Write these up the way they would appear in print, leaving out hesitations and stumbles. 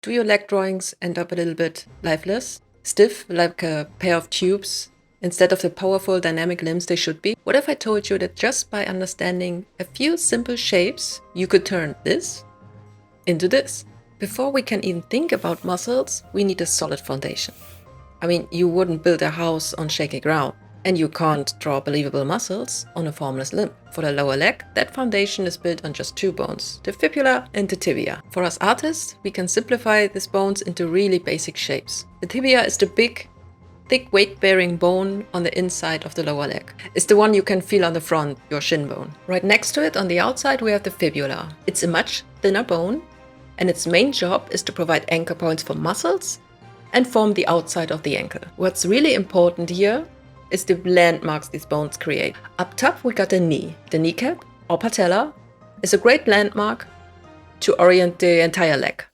Do your leg drawings end up a little bit lifeless, stiff, like a pair of tubes, instead of the powerful dynamic limbs they should be? What if I told you that just by understanding a few simple shapes, you could turn this into this? Before we can even think about muscles, we need a solid foundation. I mean, you wouldn't build a house on shaky ground. And you can't draw believable muscles on a formless limb. For the lower leg, that foundation is built on just two bones, the fibula and the tibia. For us artists, we can simplify these bones into really basic shapes. The tibia is the big, thick weight-bearing bone on the inside of the lower leg. It's the one you can feel on the front, your shin bone. Right next to it, on the outside, we have the fibula. It's a much thinner bone, and its main job is to provide anchor points for muscles and form the outside of the ankle. What's really important here is the landmarks these bones create. Up top we got the knee. The kneecap, or patella, is a great landmark to orient the entire leg.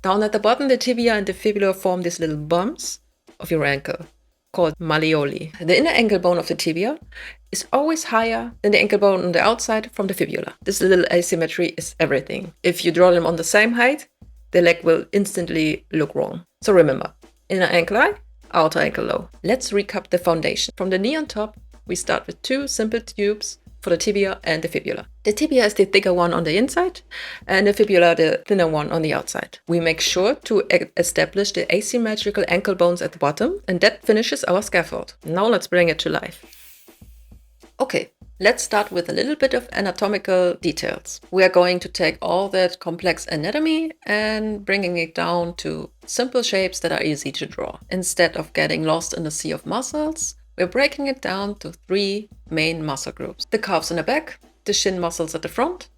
Down at the bottom, the tibia and the fibula form these little bumps of your ankle, called malleoli. The inner ankle bone of the tibia is always higher than the ankle bone on the outside from the fibula. This little asymmetry is everything. If you draw them on the same height, the leg will instantly look wrong. So remember, inner ankle high, outer ankle low. Let's recap the foundation. From the knee on top, we start with two simple tubes for the tibia and the fibula. The tibia is the thicker one on the inside and the fibula the thinner one on the outside. We make sure to establish the asymmetrical ankle bones at the bottom, and that finishes our scaffold. Now let's bring it to life. Okay, let's start with a little bit of anatomical details. We are going to take all that complex anatomy and bringing it down to simple shapes that are easy to draw. Instead of getting lost in a sea of muscles, we're breaking it down to three main muscle groups: the calves in the back, the shin muscles at the front,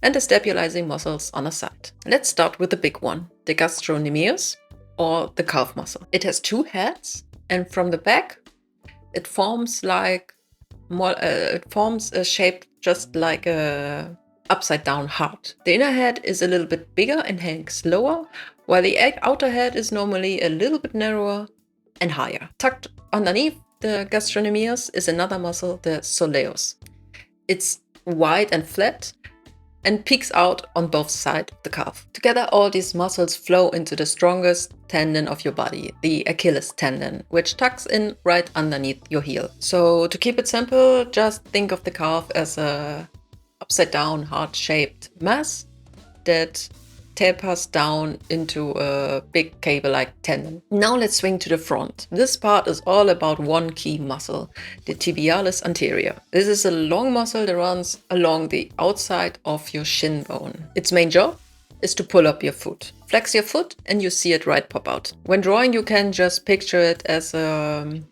and the stabilizing muscles on the side. Let's start with the big one, the gastrocnemius, or the calf muscle. It has two heads, and from the back, it forms a shape just like a upside down heart. The inner head is a little bit bigger and hangs lower, while the outer head is normally a little bit narrower and higher. Tucked underneath the gastrocnemius is another muscle, the soleus. It's wide and flat and peeks out on both sides of the calf. Together, all these muscles flow into the strongest tendon of your body, the Achilles tendon, which tucks in right underneath your heel. So to keep it simple, just think of the calf as a upside down heart-shaped mass that tapers down into a big cable-like tendon. Now let's swing to the front. This part is all about one key muscle, the tibialis anterior. This is a long muscle that runs along the outside of your shin bone. Its main job is to pull up your foot. Flex your foot and you see it right pop out. When drawing, you can just picture it as a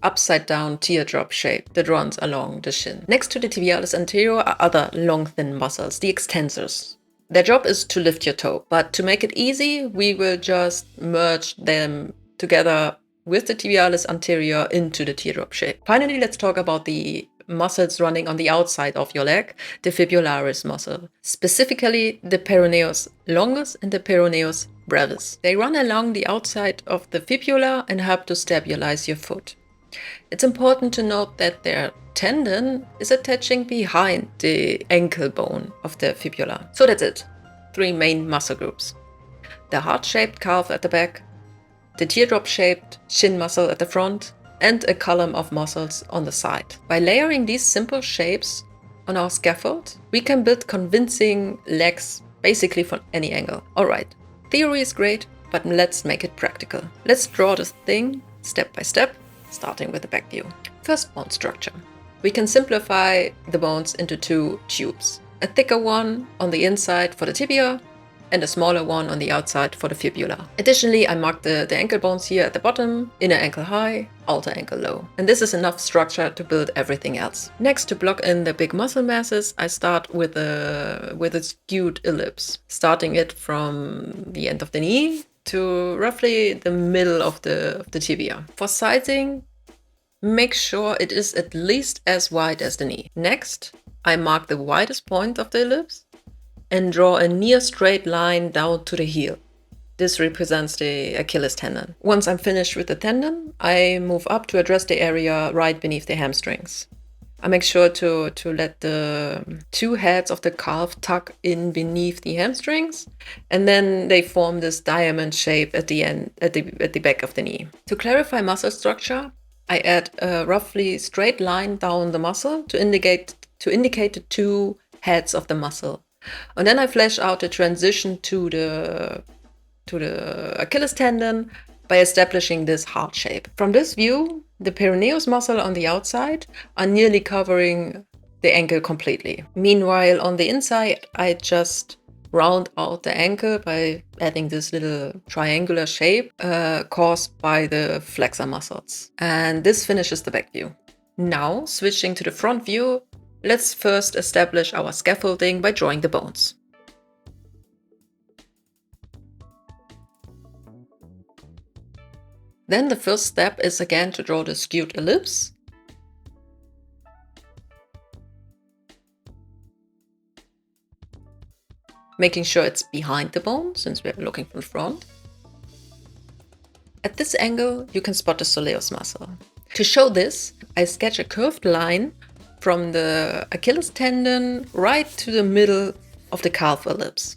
upside down teardrop shape that runs along the shin. Next to the tibialis anterior are other long thin muscles, the extensors. Their job is to lift your toe, but to make it easy, we will just merge them together with the tibialis anterior into the teardrop shape. Finally, let's talk about the muscles running on the outside of your leg, the fibularis muscle, specifically the peroneus longus and the peroneus brevis. They run along the outside of the fibula and help to stabilize your foot. It's important to note that their tendon is attaching behind the ankle bone of the fibula. So that's it. Three main muscle groups: the heart-shaped calf at the back, the teardrop-shaped shin muscle at the front, and a column of muscles on the side. By layering these simple shapes on our scaffold, we can build convincing legs basically from any angle. Alright, theory is great, but let's make it practical. Let's draw this thing step by step, starting with the back view. First, bone structure. We can simplify the bones into two tubes. A thicker one on the inside for the tibia and a smaller one on the outside for the fibula. Additionally, I marked the ankle bones here at the bottom, inner ankle high, outer ankle low. And this is enough structure to build everything else. Next, to block in the big muscle masses, I start with a skewed ellipse, starting it from the end of the knee to roughly the middle of the tibia. For sizing, make sure it is at least as wide as the knee. Next, I mark the widest point of the ellipse and draw a near straight line down to the heel. This represents the Achilles tendon. Once I'm finished with the tendon, I move up to address the area right beneath the hamstrings. I make sure to let the two heads of the calf tuck in beneath the hamstrings, and then they form this diamond shape at the end, at the back of the knee. To clarify muscle structure, I add a roughly straight line down the muscle to indicate the two heads of the muscle. And then I flesh out the transition to the Achilles tendon by establishing this heart shape. From this view, the peroneus muscle on the outside are nearly covering the ankle completely. Meanwhile, on the inside, I just round out the ankle by adding this little triangular shape caused by the flexor muscles. And this finishes the back view. Now, switching to the front view, let's first establish our scaffolding by drawing the bones. Then the first step is again to draw the skewed ellipse. Making sure it's behind the bone, since we're looking from the front. At this angle, you can spot the soleus muscle. To show this, I sketch a curved line from the Achilles tendon right to the middle of the calf ellipse.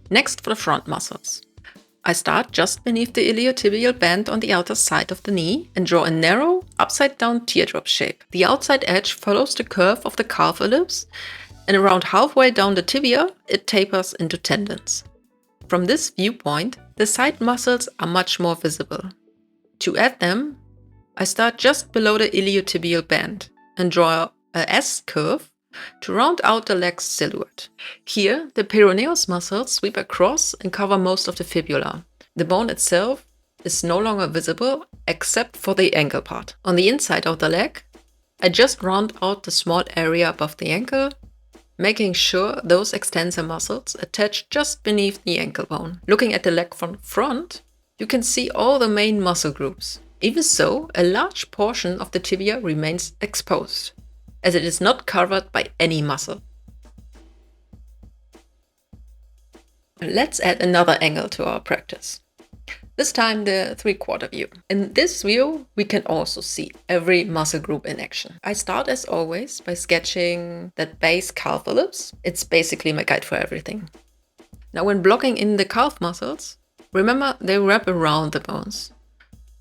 Next, for the front muscles. I start just beneath the iliotibial band on the outer side of the knee and draw a narrow, upside-down teardrop shape. The outside edge follows the curve of the calf ellipse, and around halfway down the tibia, it tapers into tendons. From this viewpoint, the side muscles are much more visible. To add them, I start just below the iliotibial band and draw a S curve to round out the leg's silhouette. Here, the peroneus muscles sweep across and cover most of the fibula. The bone itself is no longer visible except for the ankle part. On the inside of the leg, I just round out the small area above the ankle, making sure those extensor muscles attach just beneath the ankle bone. Looking at the leg from front, you can see all the main muscle groups. Even so, a large portion of the tibia remains exposed, as it is not covered by any muscle. Let's add another angle to our practice. This time the 3/4 view. In this view, we can also see every muscle group in action. I start as always by sketching that base calf ellipse. It's basically my guide for everything. Now when blocking in the calf muscles, remember they wrap around the bones.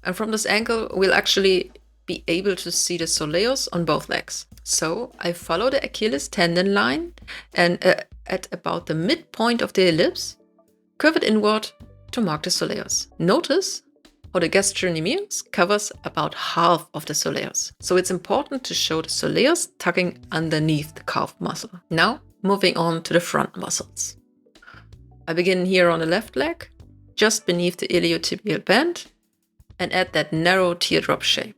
And from this angle, we'll actually be able to see the soleus on both legs. So I follow the Achilles tendon line and at about the midpoint of the ellipse, curve it inward to mark the soleus. Notice how the gastrocnemius covers about half of the soleus. So it's important to show the soleus tucking underneath the calf muscle. Now moving on to the front muscles. I begin here on the left leg, just beneath the iliotibial band, and add that narrow teardrop shape,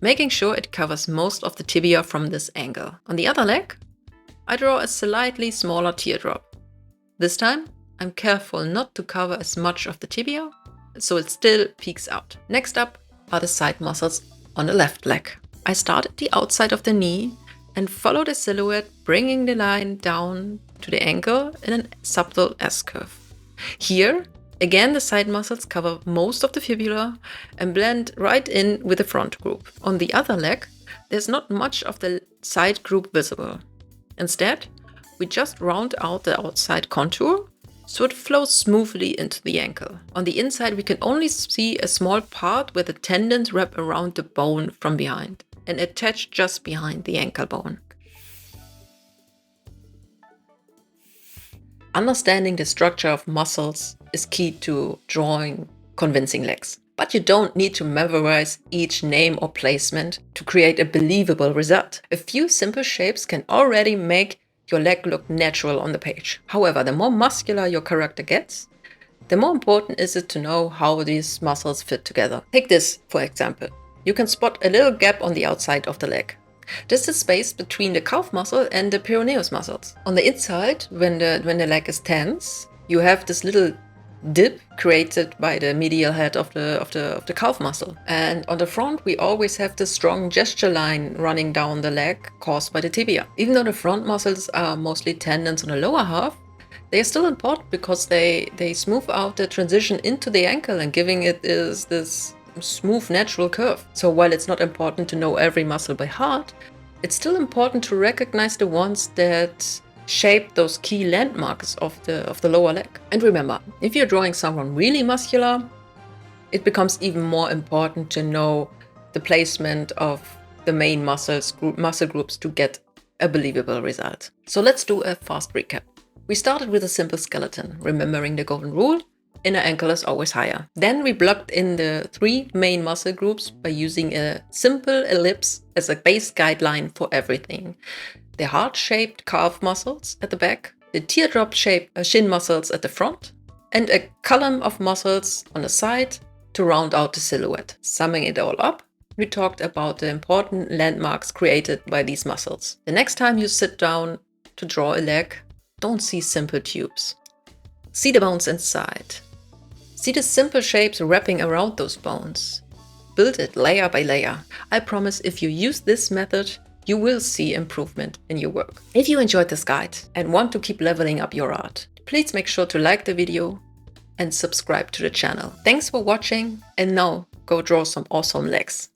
making sure it covers most of the tibia from this angle. On the other leg, I draw a slightly smaller teardrop. This time, I'm careful not to cover as much of the tibia, so it still peeks out. Next up are the side muscles on the left leg. I start at the outside of the knee and follow the silhouette, bringing the line down to the ankle in a subtle S-curve. Here, again, the side muscles cover most of the fibula and blend right in with the front group. On the other leg, there's not much of the side group visible. Instead, we just round out the outside contour so it flows smoothly into the ankle. On the inside, we can only see a small part where the tendons wrap around the bone from behind and attach just behind the ankle bone. Understanding the structure of muscles is key to drawing convincing legs. But you don't need to memorize each name or placement to create a believable result. A few simple shapes can already make your leg look natural on the page. However, the more muscular your character gets, the more important is it to know how these muscles fit together. Take this, for example. You can spot a little gap on the outside of the leg. This is the space between the calf muscle and the peroneus muscles. On the inside, when the leg is tense, you have this little dip created by the medial head of the calf muscle. And on the front, we always have the strong gesture line running down the leg caused by the tibia. Even though the front muscles are mostly tendons on the lower half, they are still important because they smooth out the transition into the ankle and giving it is this smooth natural curve. So while it's not important to know every muscle by heart, it's still important to recognize the ones that shape those key landmarks of the lower leg. And remember, if you're drawing someone really muscular, it becomes even more important to know the placement of the main muscle groups to get a believable result. So let's do a fast recap. We started with a simple skeleton, remembering the golden rule: inner ankle is always higher. Then we blocked in the 3 main muscle groups by using a simple ellipse as a base guideline for everything. The heart-shaped calf muscles at the back, the teardrop-shaped shin muscles at the front, and a column of muscles on the side to round out the silhouette. Summing it all up, we talked about the important landmarks created by these muscles. The next time you sit down to draw a leg, don't see simple tubes. See the bones inside. See the simple shapes wrapping around those bones. Build it layer by layer. I promise if you use this method, you will see improvement in your work. If you enjoyed this guide and want to keep leveling up your art, please make sure to like the video and subscribe to the channel. Thanks for watching, and now go draw some awesome legs.